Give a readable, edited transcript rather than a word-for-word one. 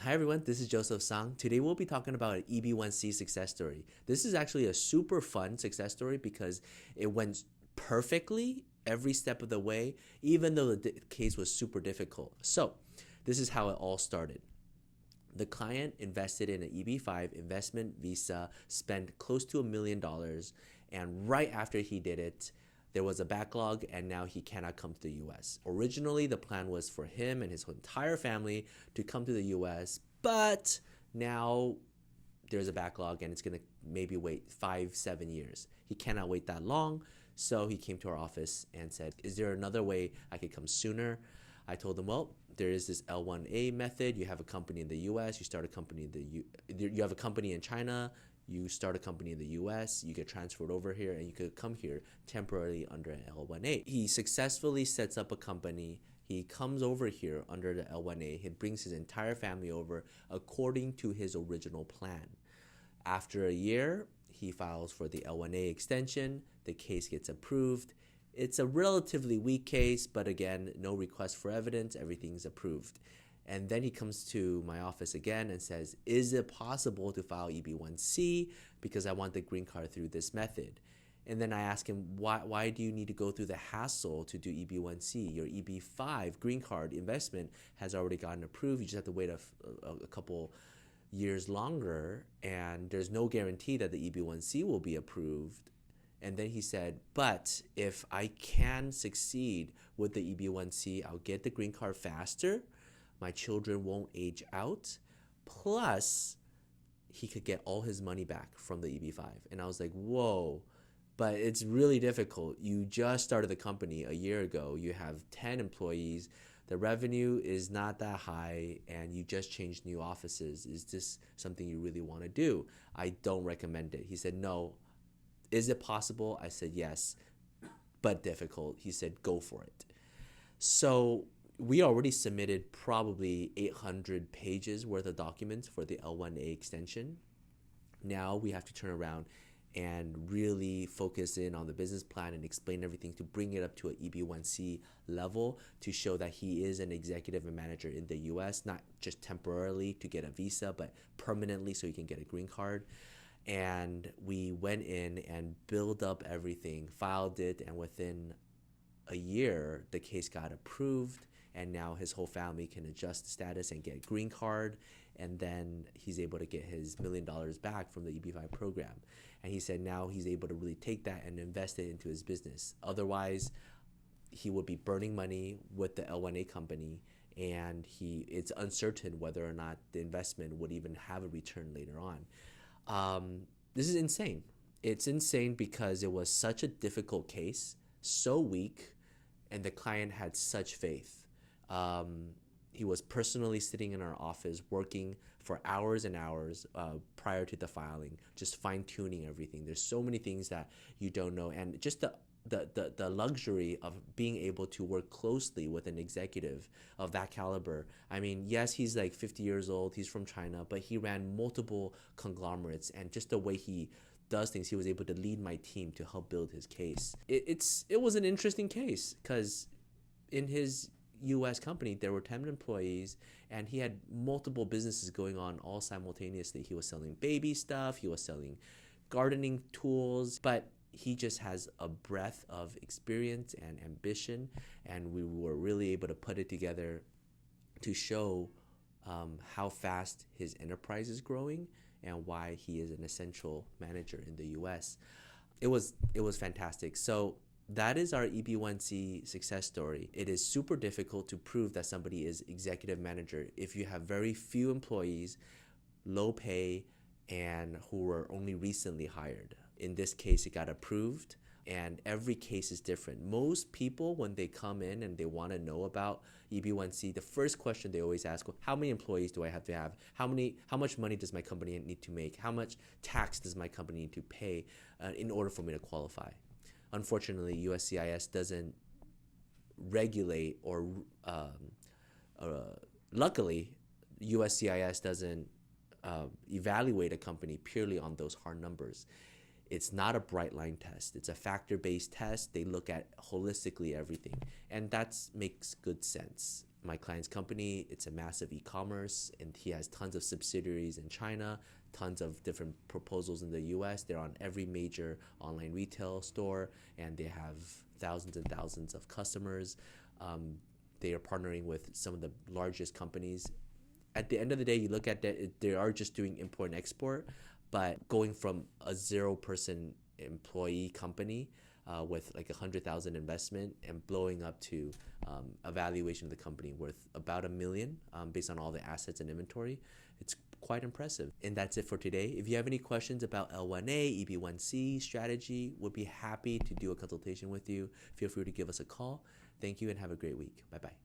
Hi everyone, this is Joseph Sang. Today we'll be talking about an EB1C success story. This is actually a super fun success story because it went perfectly every step of the way, even though the case was super difficult. So, this is how it all started. The client invested in an EB5 investment visa, spent close to $1 million, and right after he did it, there was a backlog and now he cannot come to the US. Originally, the plan was for him and his entire family to come to the US, but now there's a backlog and it's going to maybe wait 5-7 years. He cannot wait that long. So he came to our office and said, is there another way I could come sooner? I told him, well, there is this L1A method. You have a company in the US, you start a company in you have a company in China, you start a company in the US, you get transferred over here, and you could come here temporarily under an L1A. He successfully sets up a company. He comes over here under the L1A. He brings his entire family over according to his original plan. After a year, he files for the L1A extension. The case gets approved. It's a relatively weak case, but again, no request for evidence. Everything's approved. And then he comes to my office again and says, is it possible to file EB1C because I want the green card through this method? And then I ask him, why do you need to go through the hassle to do EB1C? Your EB5 green card investment has already gotten approved. You just have to wait a couple years longer, and there's no guarantee that the EB1C will be approved. And then he said, but if I can succeed with the EB1C, I'll get the green card faster. My children won't age out. Plus, he could get all his money back from the EB5. And I was like, whoa, but it's really difficult. You just started the company a year ago. You have 10 employees. The revenue is not that high, and you just changed new offices. Is this something you really want to do? I don't recommend it. He said, no. Is it possible? I said, yes, but difficult. He said, go for it. So we already submitted probably 800 pages worth of documents for the L1A extension. Now we have to turn around and really focus in on the business plan and explain everything to bring it up to an EB1C level to show that he is an executive and manager in the US, not just temporarily to get a visa, but permanently so he can get a green card. And we went in and built up everything, filed it, and within a year, the case got approved, and now his whole family can adjust status and get a green card, and then he's able to get his $1 million back from the EB5 program. And he said now he's able to really take that and invest it into his business. Otherwise, he would be burning money with the L1A company, and it's uncertain whether or not the investment would even have a return later on. This is insane. It's insane because it was such a difficult case, so weak, and the client had such faith. He was personally sitting in our office working for hours and hours prior to the filing, just fine-tuning everything. There's so many things that you don't know, and just the luxury of being able to work closely with an executive of that caliber. I mean, yes, he's like 50 years old, he's from China, but he ran multiple conglomerates, and just the way he does things, he was able to lead my team to help build his case. It was an interesting case because in his US company, there were 10 employees, and he had multiple businesses going on all simultaneously. He was selling baby stuff, he was selling gardening tools, but he just has a breadth of experience and ambition, and we were really able to put it together to show how fast his enterprise is growing and why he is an essential manager in the US. It was fantastic. So that is our EB1C success story. It is super difficult to prove that somebody is executive manager if you have very few employees, low pay, and who were only recently hired. In this case, it got approved, and every case is different. Most people, when they come in and they want to know about EB1C, the first question they always ask, how many employees do I have to have? How much money does my company need to make? How much tax does my company need to pay in order for me to qualify? Unfortunately, USCIS doesn't regulate, or luckily, USCIS doesn't evaluate a company purely on those hard numbers. It's not a bright line test. It's a factor-based test. They look at holistically everything, and that makes good sense. my client's company, it's a massive e-commerce, and he has tons of subsidiaries in China, tons of different proposals in the US. They're on every major online retail store, and they have thousands and thousands of customers. They are partnering with some of the largest companies. At the end of the day, you look at that, they are just doing import and export, but going from a 0-person employee company with like 100,000 investment and blowing up to a valuation of the company worth about $1 million based on all the assets and inventory. It's quite impressive. And that's it for today. If you have any questions about L1A, EB1C strategy, would be happy to do a consultation with you. Feel free to give us a call. Thank you and have a great week. Bye-bye.